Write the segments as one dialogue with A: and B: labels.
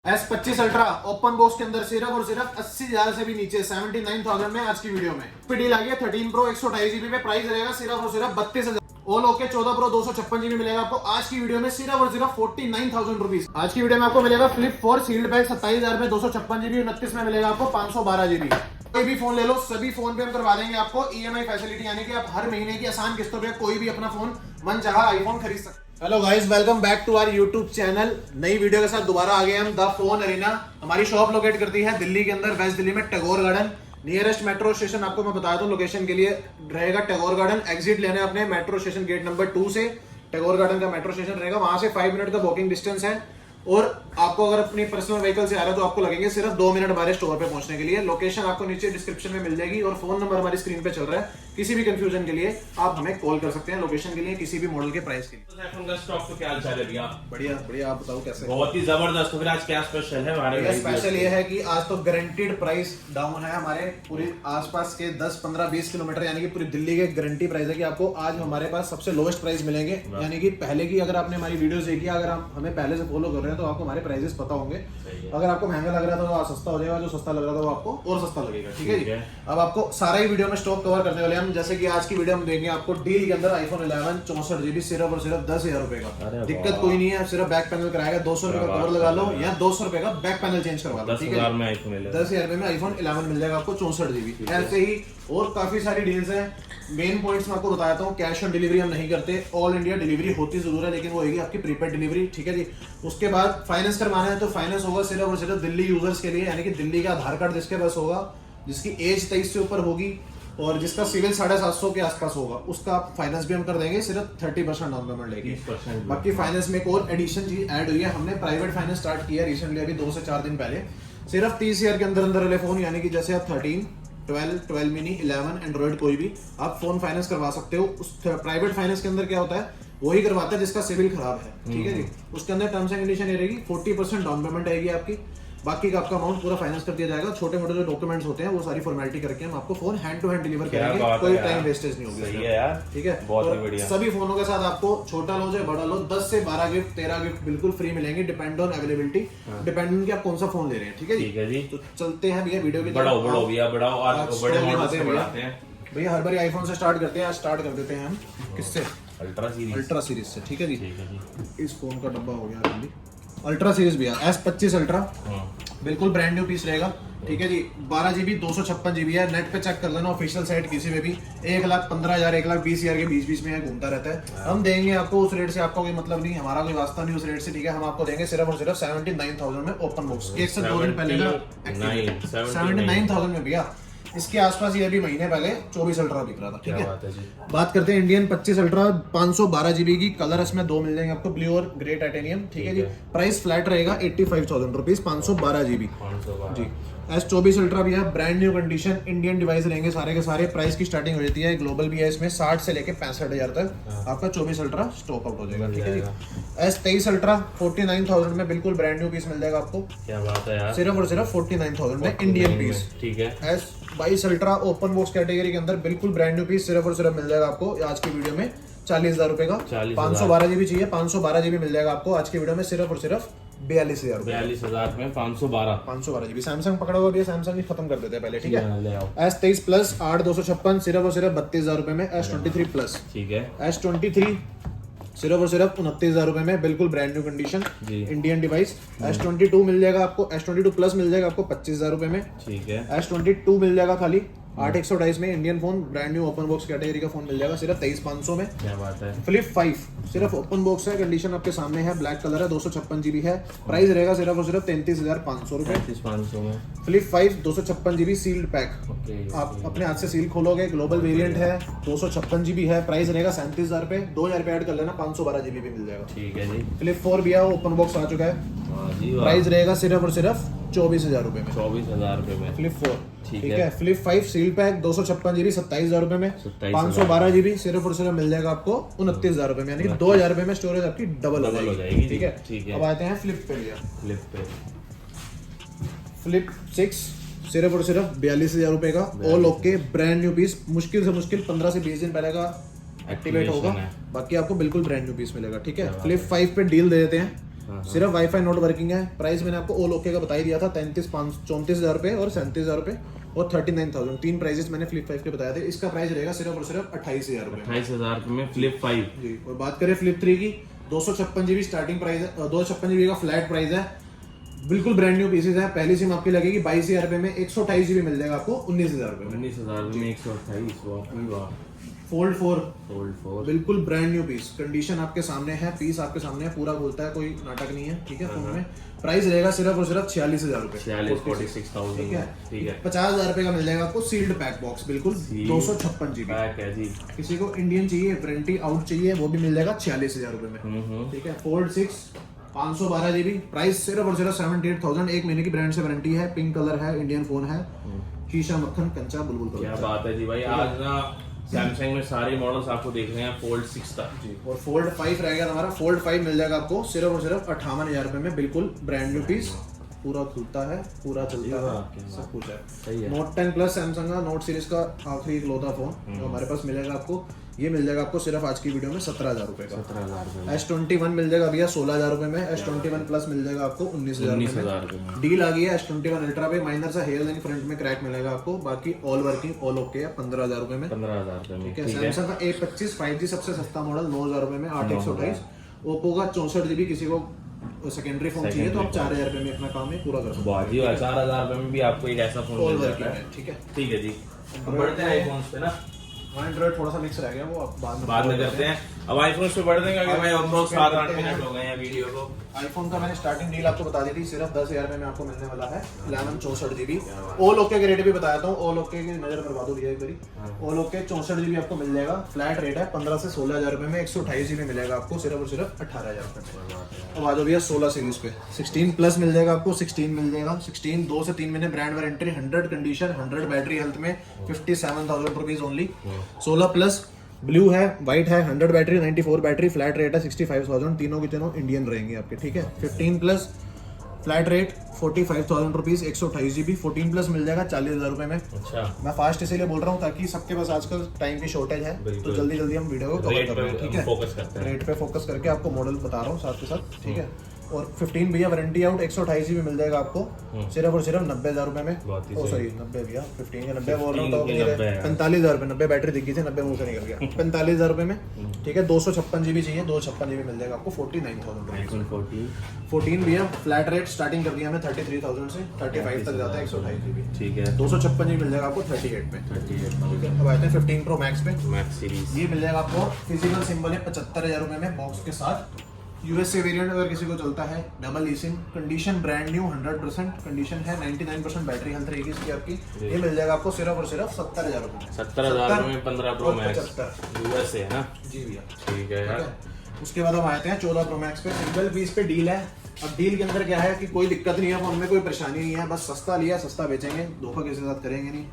A: S25 ultra open box के अंदर सिर्फ और सिर्फ 80,000 से भी नीचे 79,000 में आज की वीडियो में डील आ गई है। 13 प्रो 128 जीबी पे प्राइस रहेगा सिर्फ और सिर्फ 32,000। ऑल ओके 14 प्रो 256 जीबी मिलेगा आपको आज की वीडियो में सिर्फ और सिर्फ 49,000 रुपीज। आज की वीडियो में आपको मिलेगा फ्लिप 4 सील्ड बैग 27,000 में 256 जीबी 29 में मिलेगा आपको 512 जीबी। कोई भी फोन ले लो, सभी फोन पे हम करवा देंगे आपको ईएमआई फैसिलिटी, यानी कि आप हर महीने की आसान किस्तों पे कोई भी अपना फोन मन चाहा आईफोन खरीद सकते। Hello guys, welcome back to our YouTube channel. नई वीडियो के साथ दोबारा आ गए हम। द फोन अरीना हमारी शॉप लोकेट करती है दिल्ली के अंदर, वेस्ट दिल्ली में Tagore garden. Nearest metro station आपको मैं बता दूं लोकेशन के लिए रहेगा टैगोर गार्डन। एग्जिट लेने अपने मेट्रो स्टेशन गेट नंबर 2 से टैगोर गार्डन का मेट्रो स्टेशन रहेगा, वहां से 5 मिनट का वॉकिंग डिस्टेंस है। और आपको अगर अपनी पर्सनल व्हीकल से आ रहा है तो आपको लगेंगे सिर्फ 2 मिनट हमारे स्टोर पे पहुंचने के लिए। लोकेशन आपको नीचे डिस्क्रिप्शन में मिल जाएगी और फोन नंबर हमारी स्क्रीन पे चल रहा है। किसी भी कंफ्यूजन के लिए आप हमें कॉल कर सकते हैं लोकेशन के लिए, किसी भी मॉडल के प्राइस के लिए।
B: तो आईफोन का स्टॉक तो क्या हाल चाल है भैया?
A: बढ़िया बढ़िया, आप बताओ कैसे?
B: बहुत ही जबरदस्त। तो फिर आज क्या स्पेशल है हमारे?
A: स्पेशल ये है कि आज तो गारंटीड प्राइस डाउन है हमारे पूरे आसपास के 10, 15, 20 किलोमीटर, यानी कि पूरी दिल्ली के गारंटी प्राइस है कि आपको आज हमारे पास सबसे लोएस्ट प्राइस मिलेंगे। यानी कि पहले की अगर आपने हमारी वीडियोस देखी, अगर आप हमें पहले से फॉलो कर रहे हैं तो आपको हमारे प्राइसेस पता होंगे। अगर आपको महंगा लग रहा था तो आज सस्ता हो जाएगा, जो सस्ता लग रहा था वो आपको और सस्ता लगेगा। ठीक है जी। अब आपको सारा ही वीडियो में स्टॉक कवर करने वाले हम। जैसे कि आज की वीडियो हम देंगे आपको डील के अंदर आईफोन 11 64 जीबी सिर्फ और सिर्फ 10,000 रुपए का। दिक्कत कोई नहीं है, सिर्फ बैक पैनल कराएगा, 200 रुपए का कवर लगा लो या 200 रुपए का बैक पैनल चेंज करवा लो।
B: 10,000 में आईफोन
A: 10,000 रुपए में आईफोन 11 मिल जाएगा आपको 64 जीबी। ऐसे ही और काफी सारी डील्स हैं। मेन पॉइंट्स मैं आपको बताता हूँ। कैश ऑन डिलीवरी हम नहीं करते, ऑल इंडिया डिलीवरी होती जरूर है, लेकिन वो होगी आपकी प्रीपेड डिलीवरी। ठीक है जी। उसके बाद फाइनेंस करवाना है तो फाइनेंस होगा सिर्फ और सिर्फ दिल्ली यूजर्स के लिए, यानी कि दिल्ली का आधार कार्ड जिसके पास होगा, जिसकी एज 23 से ऊपर होगी और जिसका सिविल 750 के आसपास होगा, उसका फाइनेंस भी हम कर देंगे। सिर्फ 30% डाउन पेमेंट लेगी। बाकी फाइनेंस में एक और एडिशन चीज ऐड हुई है, हमने प्राइवेट फाइनेंस स्टार्ट किया रिसेंटली, अभी 2 से 4 दिन पहले। सिर्फ 30,000 के अंदर अंदर वाले फोन, यानी कि जैसे आप 13, 12 मिनी, 11 एंड्रॉइड कोई भी आप फोन फाइनेंस करवा सकते हो। उस प्राइवेट फाइनेंस के अंदर क्या होता है, वही करवाता है जिसका सिविल खराब है। ठीक है जी। उसके अंदर टर्म्स एंड कंडीशन ये रहेगी, 40% डाउन पेमेंट आएगी आपकी, बाकी का आपका अमाउंट पूरा फाइनेंस कर दिया जाएगा। छोटे मोटे जो डॉक्यूमेंट्स होते हैं वो सारी फॉर्मेलिटी करके हम आपको phone hand to hand deliver करेंगे, कोई टाइम वेस्टेज नहीं होगी।
B: सही है यार,
A: ठीक है।
B: बहुत ही बढ़िया।
A: सभी फोनों के साथ आपको छोटा लो चाहे बड़ा लो 10 से 12 गिफ्ट 13 गिफ्ट बिल्कुल फ्री मिलेंगे, डिपेंड ऑन अवेलेबिलिटी, डिपेंड कि आप कौन सा फोन ले रहे हैं। ठीक है जी। तो चलते हैं भैया वीडियो की
B: बड़ा भैया, बड़ा आज बड़े मॉडल से बढ़ाते हैं
A: भैया। हर बार आईफोन से स्टार्ट करते हैं, आज स्टार्ट कर देते हैं हम किससे?
B: अल्ट्रा
A: सीरीज से। ठीक है जी। इस फोन का डब्बा हो गया रेडी। अल्ट्रा सीरीज भैया S25 अल्ट्रा बिल्कुल ब्रांड न्यू पीस रहेगा। ठीक है जी। 12 जीबी 256 जीबी है। नेट पे चेक कर लेना ऑफिशियल साइट किसी में भी 1,15,000 1,20,000 के बीच में घूमता रहता है। हम देंगे आपको उस रेट से, आपका कोई मतलब नहीं, हमारा कोई वास्ता नहीं उस रेट से। ठीक है। हम आपको देंगे सिर्फ और सिर्फ 79,000 में ओपन बॉक्स। एक से 2 दिन पहले का 79,000 में भैया। इसके आसपास ये अभी महीने पहले 24 अल्ट्रा बिक रहा था। ठीक है। बात करते हैं इंडियन 25 अल्ट्रा 512 जीबी की। कलर इसमें 2 मिल जाएंगे आपको, ब्लू और ग्रे टाइटेनियम। ठीक है जी। प्राइस फ्लैट रहेगा 85,000 रुपीज, 512 जीबी जी। S24 अल्ट्रा भी है, brand new condition, Indian device रहेंगे सारे के सारे। प्राइस की स्टार्टिंग हो जाती है, ग्लोबल भी है इसमें 60 से लेके 65,000 तक आपका 24 अल्ट्रा स्टॉक आउट हो जाएगा। ठीक है जी। S23 अल्ट्रा 49,000 में बिल्कुल ब्रांड न्यू पीस मिल जाएगा आपको।
B: क्या बात है यार,
A: सिर्फ और सिर्फ 49,000 में इंडियन पीस।
B: ठीक है।
A: S22 ultra open box category के अंदर बिल्कुल ब्रांड न्यू पीस सिर्फ और सिर्फ मिल जाएगा आपको आज की वीडियो में 40,000 रुपए का। 512 जीबी चाहिए, 512 जीबी मिल जाएगा आपको आज की वीडियो में सिर्फ और सिर्फ 42,000
B: में 512
A: जीबी। सैमसंग पकड़ा हुआ भी है, सैमसंग ही खत्म कर देते हैं पहले। ठीक है। S23 प्लस 8,256 सिर्फ और सिर्फ 32,000 रुपए में। S23 plus.
B: ठीक है।
A: S23 सिर्फ और सिर्फ 29,000 रुपए में बिल्कुल brand new condition Indian device. S22 मिल जाएगा आपको, S22 प्लस मिल जाएगा आपको 25,000 रुपए में।
B: ठीक है।
A: S22 मिल जाएगा खाली 8,128 में Indian phone, brand new open box category का फोन मिल जाएगा सिर्फ 23,500 में।
B: क्या बात है।
A: फ्लिप 5 सिर्फ ओपन बॉक्स है, कंडीशन आपके सामने है, ब्लैक कलर है, 256 जीबी है। प्राइस रहेगा सिर्फ और सिर्फ 33,500 रुपए।
B: 33,500 में
A: फ्लिप 5 256 जीबी सील्ड पैक। आप अपने हाथ से सील खोलोगे, ग्लोबल वेरिएंट है, 256 जीबी है। प्राइस रहेगा 37,000 रुपए, 2,000 रुपए ऐड कर लेना, 512 जीबी भी मिल जाएगा।
B: ठीक है जी।
A: फ्लिप 4 भी है, ओपन बॉक्स आ चुका है। प्राइस रहेगा सिर्फ और सिर्फ 24,000 रुपए में।
B: 24,000 रुपए में
A: फ्लिप 4।
B: ठीक
A: है। फ्लिप 5 सील पैक 256 जीबी 27,000 रुपए में। 512 जीबी सिर्फ और सिर्फ मिल जाएगा आपको 29,000 रुपए में, यानी कि 2,000 रुपए में स्टोरेज आपकी डबल हो जाएगी। ठीक है। अब आते हैं फ्लिप पे भैया। फ्लिप 6 सिर्फ और सिर्फ 42,000 रुपए का, all okay brand new piece. मुश्किल से मुश्किल 15 से 20 दिन पहले का एक्टिवेट होगा, बाकी आपको बिल्कुल ब्रांड न्यू पीस मिलेगा। ठीक है। फ्लिप 5 पे डील दे देते हैं
B: हाँ।
A: सिर्फ वाईफाई नोट वर्किंग है। प्राइस मैंने आपको ऑल ओके का बता ही दिया था, 34,000 रुपये और 37,000 रुपये और 39,000, तीन प्राइजेस मैंने फ्लिप 5 के बताए थे। इसका प्राइस रहेगा सिर्फ और सिर्फ 28,000 रुपये
B: 28,000 रुपये में फ्लिप 5
A: जी। और बात करें फ्लिप 3 की, 256 GB स्टार्टिंग प्राइस है, 256 GB का फ्लैट प्राइस है, बिल्कुल ब्रांड न्यू पीसेज है। पहली सिम आपकी लगेगी 22,000 रुपये में, 128 GB मिल जाएगा आपको 19,000 रुपये में।
B: 19,000 में 128। वाह
A: फोल्ड 4
B: फोल्ड 4
A: बिल्कुल ब्रांड न्यू पीस, कंडीशन आपके सामने है, पीस आपके सामने है, पूरा बोलता है, कोई नाटक नहीं है, ठीक है। फोन में प्राइस रहेगा सिर्फ और सिर्फ 46,000 रुपये,
B: 46,000
A: ठीक है।
B: ठीक है।
A: 50,000 रुपये का मिल जाएगा आपको सील्ड पैक बॉक्स, बिल्कुल 256 GB।
B: पैक है जी।
A: किसी को इंडियन चाहिए, वारंटी आउट चाहिए, वो भी मिल जाएगा 46,000 रुपये में, ठीक है। फोल्ड 6 512 GB, प्राइस सिर्फ और सिर्फ 78,000, एक महीने की ब्रांड से वारंटी है, पिंक कलर है, इंडियन फोन है, शीशा मक्खन कंचा बुलबुल कलर।
B: क्या बात है जी भाई। आज ना सैमसंग में सारे मॉडल्स आपको देख रहे हैं फोल्ड 6 तक
A: जी। और फोल्ड 5 रहेगा हमारा, फोल्ड 5 मिल जाएगा आपको सिर्फ और सिर्फ 58,000 रुपये में, बिल्कुल ब्रांड न्यू पीस, पूरा खुलता है, पूरा चलता है, सब कुछ है।
B: सही है।
A: नोट 10 प्लस सैमसंग का नोट सीरीज का आखिरी इकलौता फोन जो हमारे पास मिलेगा आपको, ये मिल जाएगा आपको सिर्फ आज की वीडियो में 17,000 रुपये का।
B: 17,000 रुपये
A: S21 मिल जाएगा भैया 16,000 रुपये में, S21 प्लस मिल जाएगा आपको 19,000
B: रुपये में।
A: डील आ गई है। S21 अल्ट्रा पे माइनर सा हेयर लाइन फ्रंट में क्रैक मिलेगा आपको, बाकी ऑल वर्किंग ऑल ओके है 15,000 रुपये में,
B: 15,000 रुपये में।
A: ठीक है। सैमसंग का A25 5G सबसे सस्ता मॉडल 9,000 रुपये में, 8/128। ओप्पो का 64 GB, किसी को सेकेंडरी फोन चाहिए तो आप 4,000 रुपये में अपना काम है पूरा कर सकते
B: वाह जी, 4,000 रुपये में भी आपको एक ऐसा फोन
A: हो। ऑल
B: मिल
A: वर्किंग
B: जाता
A: है,
B: है।
A: ठीक है।
B: ठीक है जी। अब बढ़ते हैं आईफोन्स पे ना,
A: एंड्रॉइड थोड़ा सा मिक्स रह गया, वो आप
B: बाद में करते हैं। अब आईफोन पे बढ़ देंगे क्योंकि भाई ऑलमोस्ट 7-8 मिनट हो गए हैं वीडियो को।
A: आईफोन का मैंने स्टार्टिंग डील आपको बता दी थी, सिर्फ 10,000 रुपये में आपको मिलने वाला है 11 64 GB। ऑल ओके के रेट भी बताता हूँ, ऑल ओके की नजर करवा दो भैया एक बारी। ऑल ओके 64 GB आपको मिल जाएगा, फ्लैट रेट है 15 से 16,000 रुपये में, 128 GB मिलेगा आपको सिर्फ और सिर्फ 18,000 रुपये में। अब आ जाओ भैया 16 सीरीज पे, 16 प्लस मिल जाएगा आपको, 16 मिल जाएगा। 16 2 से 3 महीने brand warranty, 100 condition, 100 battery health में, 57,000 रुपीज ओनली। 16 प्लस ब्लू है, व्हाइट है, 100 बैटरी, 94 बैटरी, फ्लैट रेट है 65,000, तीनों की तीनों इंडियन रहेंगे आपके, ठीक है। 15 plus flat rate 45,000 rupees, 128 GB। 14 plus मिल जाएगा 40,000 रुपये में।
B: अच्छा,
A: मैं फास्ट इसीलिए बोल रहा हूँ ताकि सबके पास आजकल टाइम की शॉर्टेज है, तो जल्दी जल्दी हम वीडियो को कवर कर रहे हैं, ठीक है।
B: फोकस करते हैं।
A: रेट पे फोकस करके आपको मॉडल बता रहा हूँ साथ के साथ, ठीक है। और 15 भैया वारंटी आउट, 128 GB मिल जाएगा आपको सिर्फ और सिर्फ 90,000 रुपये में।
B: बहुत ही
A: ओ सॉरी 90 भैया, 15 का 90 बोल रहा हूँ तो
B: 90 है।
A: 45,000 रुपये, 90 बैटरी दिखी थी, 90 मुंह से निकल गया। 45,000 रुपये में, ठीक है। 256 GB चाहिए, 256 GB मिल जाएगा आपको 49,000 रुपये।
B: आईफोन 14
A: 14 भैया फ्लैट रेट स्टार्टिंग कर दिया हमने 33,000 से 35 तक जाता है, 128 GB।
B: ठीक है।
A: 256 GB मिल जाएगा आपको 38 में,
B: 38
A: ठीक है। अब आते हैं 15 Pro Max पे।
B: Max series.
A: ये मिल जाएगा आपको फिजिकल सिंबल है 75,000 रुपये में, बॉक्स के साथ। यूएसए वेरिएंट अगर किसी को चलता है, double E SIM, condition brand new, 100% condition है, 99% बैटरी हेल्थ रहेगी इसकी आपकी। ये मिल जाएगा आपको सिर्फ और सिर्फ 70,000 रुपये में।
B: 70,000 में 15 प्रो
A: और
B: मैक्स
A: 75।
B: यूएस है ना।
A: जी भैया,
B: ठीक है यार।
A: उसके बाद हम आते हैं 14 Pro Max पे। सिंगल पीस पे डील है। अब डील के अंदर क्या है कि कोई दिक्कत नहीं है, फोन में कोई परेशानी नहीं है, बस सस्ता लिया सस्ता बेचेंगे, धोखा किसी के साथ करेंगे नहीं,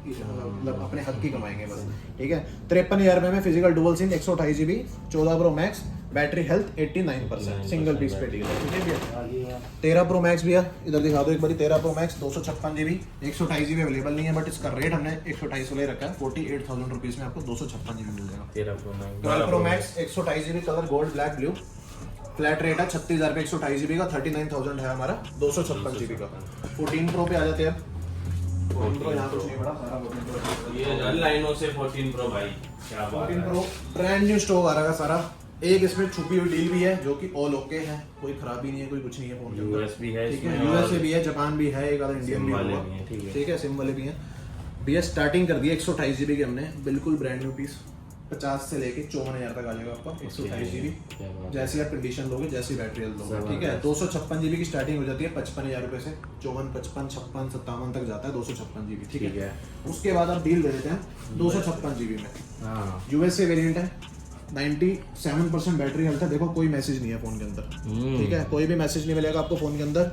A: मतलब अपने हक की कमाएंगे बस, ठीक है। 53,000 रुपये में physical dual sim, 128 GB, 14 Pro Max, battery health 89%, single piece पे डील है, ठीक है भैया। 13 Pro Max भैया इधर दिखा दो एक बार। 13 Pro Max 256 GB, 128 GB available नहीं है, बट इसका रेट हमने 128 वाले रखा है, 48,000 रुपीज में आपको 256 GB मिल जाएगा।
B: 13 pro max
A: 12 Pro Max 128 GB, colour gold black blue, flat rate है 36,000 पे, 128 GB का, 39,000 है हमारा, 256 GB का। 14 Pro पे आ जाते हैं। 14 Pro यहाँ कुछ नहीं पड़ा, सारा 14 Pro।
B: ये रन लाइनों से 14 प्रो भाई, क्या बात
A: 14
B: है।
A: Pro ब्रांड न्यू स्टॉक आ रहा है सारा। एक इसमें छुपी हुई डील भी है जो कि ऑल ओके है, कोई खराबी नहीं है, कोई कुछ नहीं है फोन के अंदर।
B: यूएस भी है
A: ठीक है,
B: इसमें,
A: यूएसए
B: और
A: भी है, जापान भी है, एक आधा इंडियन
B: सिम
A: भी
B: वाले
A: होगा,
B: भी हैं, ठीक है।
A: ठीक है, सिम वाले भी हैं भैया। स्टार्टिंग कर दी 128 GB की हमने, बिल्कुल ब्रांड न्यू पीस, 50 से लेके 54,000 तक आ जाएगा आपका, 128 GB।
B: क्या बात है।
A: जैसी आप कंडीशन लोगे, जैसी बैटरी हेल्थ लोगे,
B: जबरदस्त।
A: ठीक है। 256 GB की स्टार्टिंग हो जाती है 55,000 रुपये से, 54, 55, 56, 57 तक जाता है 256 GB, ठीक है। उसके बाद आप डील दे देते हैं 256 GB में।
B: हाँ।
A: यूएसए वेरिएंट है, 97% बैटरी हेल्थ है। देखो कोई मैसेज नहीं है फोन के अंदर, ठीक है, कोई भी मैसेज नहीं मिलेगा आपको फोन के अंदर।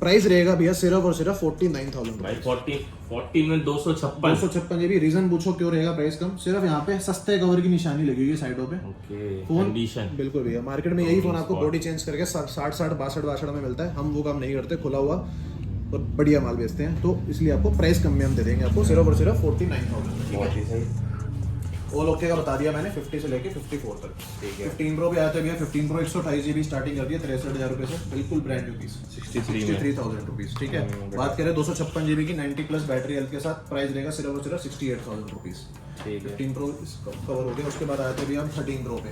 A: प्राइस रहेगा भैया सिर्फ और सिर्फ 49,000
B: भाई 40 में 256।
A: 256 GB। रीजन पूछो क्यों रहेगा प्राइस कम? सिर्फ यहाँ पे सस्ते कवर की निशानी लगी हुई है साइडों पे।
B: ओके,
A: फोन
B: कंडीशन
A: बिल्कुल भैया, मार्केट में यही फोन आपको बॉडी चेंज करके 60, 62, 62 में मिलता है। हम वो काम नहीं करते, खुला हुआ और बढ़िया माल बेचते हैं, तो इसलिए आपको प्राइस कम में हम दे देंगे आपको सिर्फ और सिर्फ 49,000।
B: बहुत ही सही।
A: ऑल ओके का बता दिया मैंने 50 से लेके 54 तक।
B: ठीक है।
A: 15 प्रो भी आया था भैया, 15 प्रो 128 GB स्टार्टिंग कर दिया 63,000 रुपए से, बिल्कुल ब्रांड न्यू पीस 63,000 रुपीज। ठीक है, बात करें 256 GB की 90 प्लस बैटरी हेल्थ के साथ, प्राइस रहेगा सिर्फ और सिर्फ 68,000 रुपीज।
B: ठीक है।
A: 15 प्रो कवर हो गया। उसके बाद आया था भैया हम 13 प्रो पे।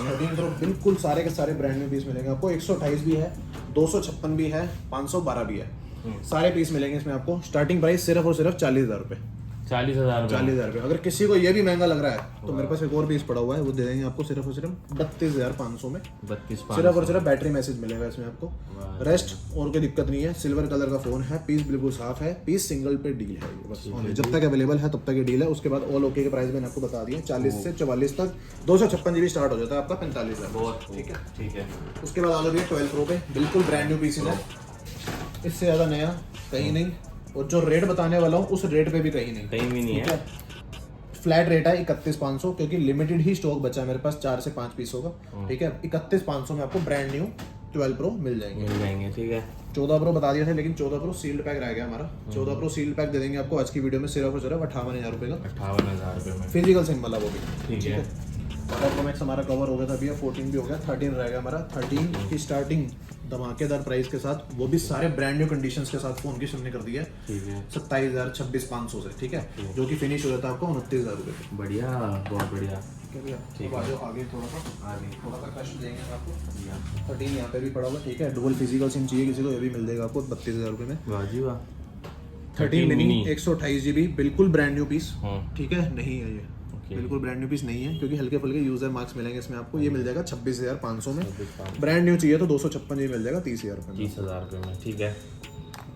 A: 13 प्रो बिल्कुल सारे के सारे ब्रांड न्यू पीस मिलेंगे आपको। 128 भी है, 256 भी है, 512 भी है, सारे पीस मिलेंगे इसमें आपको। स्टार्टिंग प्राइस सिर्फ और सिर्फ 40,000 रुपए।
B: 40,000
A: 40,000 रुपए। अगर किसी को ये भी महंगा लग रहा है तो मेरे पास एक और पीस पड़ा हुआ है, वो दे देंगे आपको सिर्फ और सिर्फ 32,500 में।
B: 32,500
A: सिर्फ और सिर्फ बैटरी मैसेज मिलेगा इसमें आपको। रेस्ट और कोई दिक्कत नहीं है। सिल्वर कलर का फोन है, पीस बिल्कुल साफ है, पीस सिंगल पे डील है ये बस। जब तक अवेलेबल है तब तक ये डील है। उसके बाद ऑल ओके के प्राइस मैंने आपको बता दिए 40 से 44 तक। 256 GB स्टार्ट हो जाता है आपका 45,000। ठीक है,
B: ठीक है।
A: उसके बाद आ जाओ भैया 12 प्रो पे, बिल्कुल ब्रांड न्यू पीस है, इससे ज्यादा नया कहीं नहीं। और जो रेट बताने वाला हूँ उस रेट पे भी कहीं नहीं,
B: कहीं भी नहीं है।
A: फ्लैट रेट है 31,500, क्योंकि लिमिटेड ही स्टॉक बचा है मेरे पास, 4 से 5 पीस होगा। ठीक है, 31,500 में आपको ब्रांड न्यू 12 प्रो मिल जाएंगे।
B: ठीक है।
A: 14 प्रो बता दिया था, लेकिन 14 प्रो सील्ड पैक रह गया हमारा। 14 प्रो सील्ड पैक दे देंगे आपको आज की वीडियो में सिर्फ और सिर्फ 58,000 रुपए का।
B: 58,000 रुपए में
A: फिजिकल सिम वाला वो भी।
B: ठीक है।
A: 12 प्रो मैक्स हमारा कवर हो गया था भैया, 14 भी हो गया, 13 रह गया हमारा। 13 की स्टार्टिंग धमाकेदार प्राइस के साथ, वो भी सारे ब्रांड न्यू कंडीशंस के साथ फोन की हमने कर दी है।
B: ठीक है।
A: 27,000 26,500 से। ठीक है, जो कि फिनिश हो जाता है आपको 29,000 रुपए पे।
B: बढ़िया, बहुत बढ़िया।
A: ठीक है भैया,
B: ठीक
A: अब आ जाओ आगे थोड़ा सा कष्ट देंगे आपको। 13 यहाँ पे भी पड़ा हुआ। ठीक है, डुअल फिजिकल सिम चाहिए किसी को, ये भी मिल जाएगा आपको 32,000 रुपए में।
B: वाह जी वाह।
A: 13 मिनी 128 GB बिल्कुल ब्रांड न्यू पीस।
B: हाँ।
A: ठीक है, नहीं है ये बिल्कुल ब्रांड न्यू पीस नहीं है, क्योंकि हल्के फुल्के यूजर मार्क्स मिलेंगे इसमें आपको। ये मिल जाएगा 26,500 में। ब्रांड न्यू चाहिए तो 256 GB मिल जाएगा 30,000 रुपए में।
B: 30,000 रुपए में। ठीक है।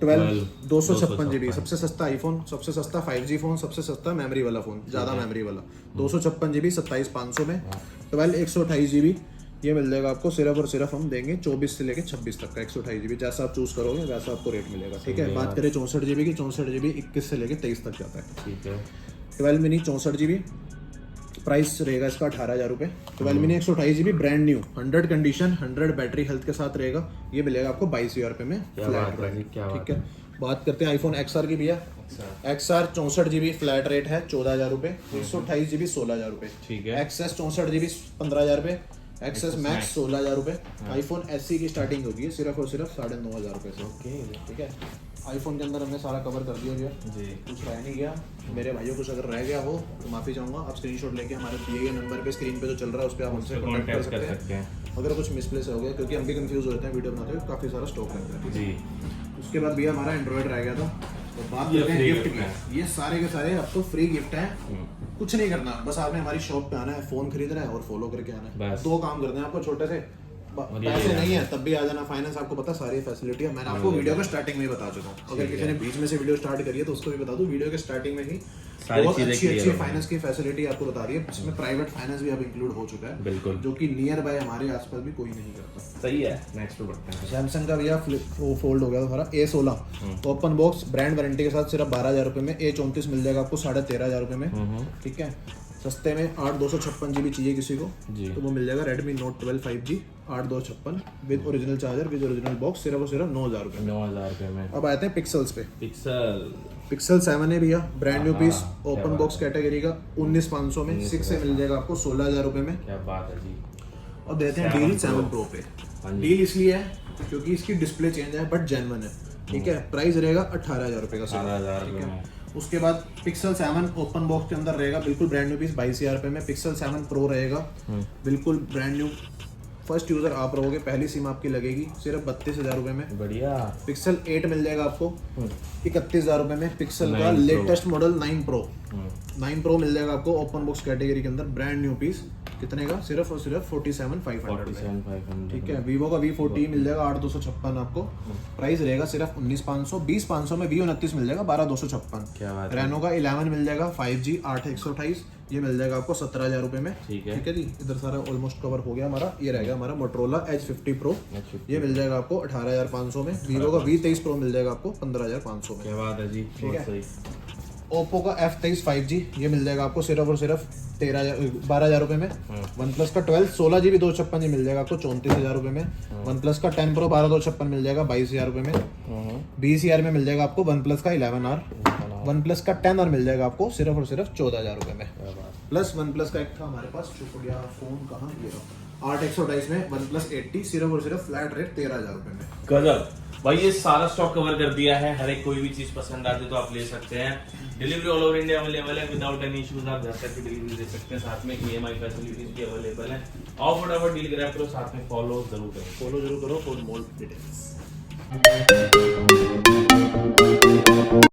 A: 12 256 GB सबसे सस्ता आईफोन, सबसे सस्ता 5G फोन, सबसे सस्ता मेमोरी वाला फोन, ज्यादा मेमोरी वाला 256 GB 27,500 में। 12 128 GB ये मिल जाएगा आपको सिर्फ और सिर्फ हम देंगे 24 से लेके 26 तक का 128 GB। जैसा आप चूज करोगे वैसा आपको रेट मिलेगा। ठीक है, बात करें 64 GB की, 64 GB 21 से लेके 23 तक जाता है।
B: ठीक है।
A: 12 मिनी 64 GB प्राइस रहेगा इसका 18,000 रुपए। 12 mini 128 GB brand new 100 condition 100 battery health के साथ रहेगा, ये मिलेगा आपको 22,000 रुपए में फ्लैट रेट। ठीक है, बात करते हैं आईफोन XR की भैया। XR 64 GB फ्लैट रेट है 14,000 रुपए। 128 GB 16,000 रुपए।
B: ठीक है।
A: XS 64 GB 15,000 रुपए। XS मैक्स 16,000 रुपए। आईफोन SE की स्टार्टिंग होगी है सिर्फ और सिर्फ 9,500 रुपए से।
B: ओके।
A: ठीक है, आईफोन के अंदर हमने सारा कवर कर दिया भैया,
B: जी।
A: कुछ रह नहीं गया। मेरे भाइयों कुछ अगर रह गया हो तो माफी चाहूंगा। आप स्क्रीनशॉट लेके हमारे दिए गए नंबर पे, स्क्रीन पे जो चल रहा है उस पर आप हमसे कॉन्टैक्ट कर सकते हैं। अगर कुछ मिसप्लेस हो गया, क्योंकि हम भी कंफ्यूज हो जाते हैं वीडियो बनाते हुए, काफी सारा स्टॉक रहता है।
B: जी।
A: उसके बाद भैया हमारा एंड्रॉइड रह गया था, तो बात
B: ये
A: करते हैं
B: free
A: गिफ्ट
B: gift है।
A: की। ये सारे के सारे आपको फ्री गिफ्ट है। कुछ नहीं करना, बस आपने हमारी शॉप पे आना है, फोन खरीदना है और फॉलो करके आना है।
B: बस।
A: 2 काम करने हैं आपको छोटे से।
B: और ये
A: पैसे
B: ले
A: नहीं है तब भी आ जाना, फाइनेंस आपको पता, सारी फैसिलिटी है। मैंने आपको वीडियो के स्टार्टिंग में ही बता चुका हूँ। अगर किसी ने बीच में से वीडियो स्टार्ट करी है तो उसको भी बता दूं, वीडियो के स्टार्टिंग में ही
B: सारी
A: बहुत
B: चीजें
A: अच्छी
B: clear
A: अच्छी
B: हो
A: फाइनेंस की फैसिलिटी आपको बता रही है। इसमें प्राइवेट फाइनेंस भी अब इंक्लूड हो चुका है,
B: बिल्कुल।
A: जो कि नियर बाय हमारे आसपास भी कोई नहीं करता।
B: सही है। नेक्स्ट पे बढ़ते हैं।
A: सैमसंग का भैया फोल्ड हो गया हमारा A16 open box brand warranty के साथ सिर्फ 12,000 रुपए में। A34 मिल जाएगा आपको 13,500 रुपए में। ठीक है, सस्ते में 8 256 GB चाहिए किसी को
B: जी।
A: तो वो मिल जाएगा Redmi Note 12 5G 8 256 with original charger with original box सिर्फ और सिर्फ 9,000 रुपए में।
B: 9,000 रुपए में।
A: अब आते हैं पिक्सल्स पे।
B: पिक्सल
A: 7 है भैया, brand new piece open box category का 19,500 में। 6 से मिल जाएगा आपको 16,000 रुपए में।
B: क्या बात है जी।
A: और देते हैं डील 7 Pro पे। डील इसलिए है क्योंकि इसकी डिस्प्ले चेंज है बट जेन्युइन है। ठीक है, प्राइस रहेगा 18,000 रुपए का।
B: 18,000
A: ठीक
B: रुपए
A: है,
B: में।
A: उसके बाद पिक्सल 7 ओपन बॉक्स के अंदर रहेगा, बिल्कुल ब्रांड न्यू पीस 22,000 रुपए में। पिक्सल 7 प्रो रहेगा बिल्कुल ब्रांड न्यू। फर्स्ट यूजर आप रहोगे, पहली सिम आपकी लगेगी सिर्फ 32,000 रुपए में।
B: बढ़िया।
A: पिक्सल 8 मिल जाएगा आपको 31,000 रुपए में। पिक्सल का
B: 9 Pro।
A: Latest model 9 Pro 9 Pro मिल जाएगा आपको ओपन बॉक्स कैटेगरी के अंदर ब्रांड न्यू पीस। कितने का? सिर्फ और सिर्फ 47,500 में।
B: 47,500।
A: ठीक है, वीवो का V40 मिल जाएगा 8,256 आपको। प्राइस रहेगा सिर्फ 19,500। 20,500 में V29 मिल जाएगा 12,256।
B: क्या बात है।
A: रेनो का 11 मिल जाएगा 5G 8,128 ये मिल जाएगा आपको 17,000 रुपए में।
B: ठीक है।
A: ठीक है जी, इधर सारा ऑलमोस्ट कवर हो गया हमारा। ये रहेगा हमारा मोटरोला Edge 50 Pro ये मिल जाएगा आपको 18,500 में। वीवो का V23 Pro मिल जाएगा आपको 15,500 में।
B: क्या बात है जी,
A: ठीक है।
B: बहुत सही।
A: ओप्पो का F23 5G ये मिल जाएगा आपको सिर्फ और सिर्फ 12,000 रुपए में। वन प्लस का 12 16GB 256 मिल जाएगा आपको 34,000 रुपए में। वन प्लस का 10 Pro 12,256 मिल जाएगा 22,000 रुपए में। 20,000 में मिल जाएगा आपको वन प्लस का 11R। वन प्लस का 10R मिल जाएगा आपको सिर्फ और सिर्फ 14,000 रुपए में। प्लस वन प्लस का एक था हमारे पास चुपड़िया फोन, कहाँ ये रहा 8 में वन प्लस 80 सिर्फ और सिर्फ फ्लैट रेट 13,000 रुपए में।
B: गजब भाई, ये सारा स्टॉक कवर कर दिया है। हर एक कोई भी चीज पसंद आती तो आप ले सकते हैं। Delivery all over India available है, विदाउट एनी इश्यूज आप घर तक की डिलीवरी दे सकते हैं। साथ में EMI फैसिलिटीज भी अवेलेबल है। आओ फटाफट डील ग्रैब करो, साथ में फॉलो जरूर करो
A: फॉर मोर डिटेल्स।